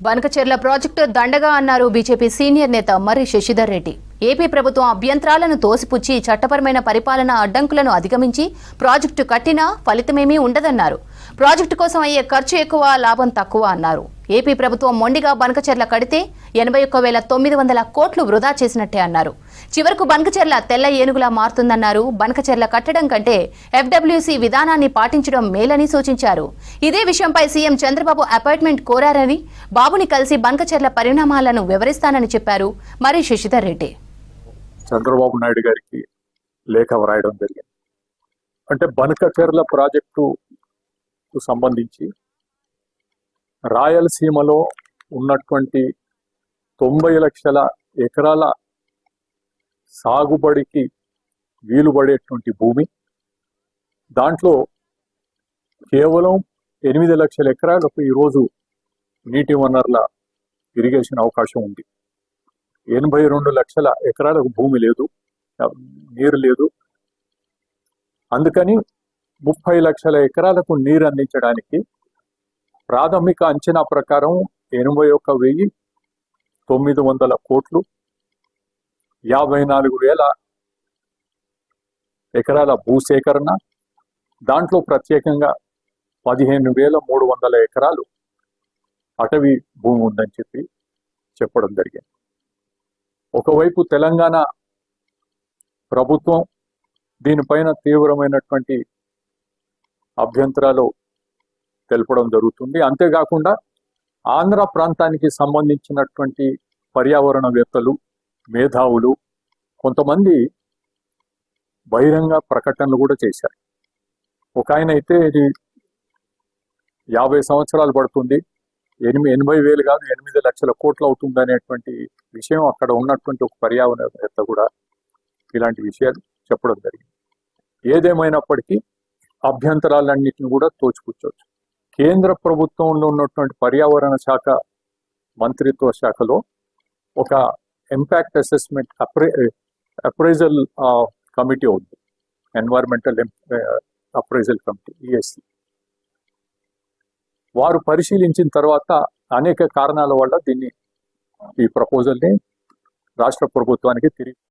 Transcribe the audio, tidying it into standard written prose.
Banakacherla project దండగా అన్నారు BJP senior నేత మర్రి శశిధర్ రెడ్డి. ఏపీ ప్రభుత్వం అభ్యంతరాలను తోసిపుచ్చి చట్టపరమైన పరిపాలన అడ్డంకులను అధిగమించి ప్రాజెక్టు కట్టినా ఫలితమేమీ ఉండదన్నారు. ప్రాజెక్టు కోసం అయ్యే ఖర్చు ఎక్కువ, లాభం తక్కువ అన్నారు. ఏపీ ప్రభుత్వం మొండిగా బనకచెర్ల కడితే 81,900 కోట్లు వృధా చేసినట్టే అన్నారు. చివరకు బనకచెర్ల తెల్ల ఏనుగులా మారుతుందన్నారు. బనకచెర్ల కట్టడం కంటే FWC విధానాన్ని పాటించడం మేలని సూచించారు. ఇదే విషయంపై సీఎం చంద్రబాబు అపాయింట్మెంట్ కోరారని, బాబుని కలిసి బనకచెర్ల పరిణామాలను వివరిస్తానని చెప్పారు మర్రి శశిధర్ రెడ్డి. చంద్రబాబు నాయుడు గారికి లేఖ వ్రాయడం జరిగింది. అంటే బనకచెర్ల ప్రాజెక్టుకు సంబంధించి రాయలసీమలో ఉన్నటువంటి 90 లక్షల ఎకరాల సాగుబడికి వీలుపడేటువంటి భూమి, దాంట్లో కేవలం 8 లక్షల ఎకరాలకు ఈరోజు నీటి వనరుల ఇరిగేషన్ అవకాశం ఉంది. 82 లక్షల ఎకరాలకు భూమి లేదు, నీరు లేదు. అందుకని 30 లక్షల ఎకరాలకు నీరు అందించడానికి ప్రాథమిక అంచనా ప్రకారం 81,900 కోట్లు, 54,000 ఎకరాల భూసేకరణ, దాంట్లో ప్రత్యేకంగా 15,300 ఎకరాలు అటవీ భూమి ఉందని చెప్పడం జరిగింది. ఒకవైపు తెలంగాణ ప్రభుత్వం దీనిపైన తీవ్రమైనటువంటి అభ్యంతరాలు తెలపడం జరుగుతుంది. అంతేకాకుండా ఆంధ్ర ప్రాంతానికి సంబంధించినటువంటి పర్యావరణవేత్తలు, మేధావులు కొంతమంది బహిరంగ ప్రకటనలు కూడా చేశారు. ఒక ఆయన అయితే ఇది 50 సంవత్సరాలు పడుతుంది, 80,000 కాదు 8 లక్షల కోట్లు అవుతుంది అనేటువంటి విషయం అక్కడ ఉన్నటువంటి ఒక పర్యావరణవేత్త కూడా ఇలాంటి విషయాలు చెప్పడం జరిగింది. ఏదేమైనప్పటికీ అభ్యంతరాలన్నింటిని కూడా తోచిపుచ్చవచ్చు. కేంద్ర ప్రభుత్వంలో ఉన్నటువంటి పర్యావరణ శాఖ మంత్రిత్వ శాఖలో ఒక ఇంపాక్ట్ అసెస్మెంట్ అప్రైజల్ కమిటీ ఉంది, ఎన్వైరన్మెంటల్ అప్రైజల్ కమిటీ ESC. వారు పరిశీలించిన తర్వాత అనేక కారణాల వల్ల ఈ ప్రపోజల్ని రాష్ట్ర ప్రభుత్వానికి తిరిగి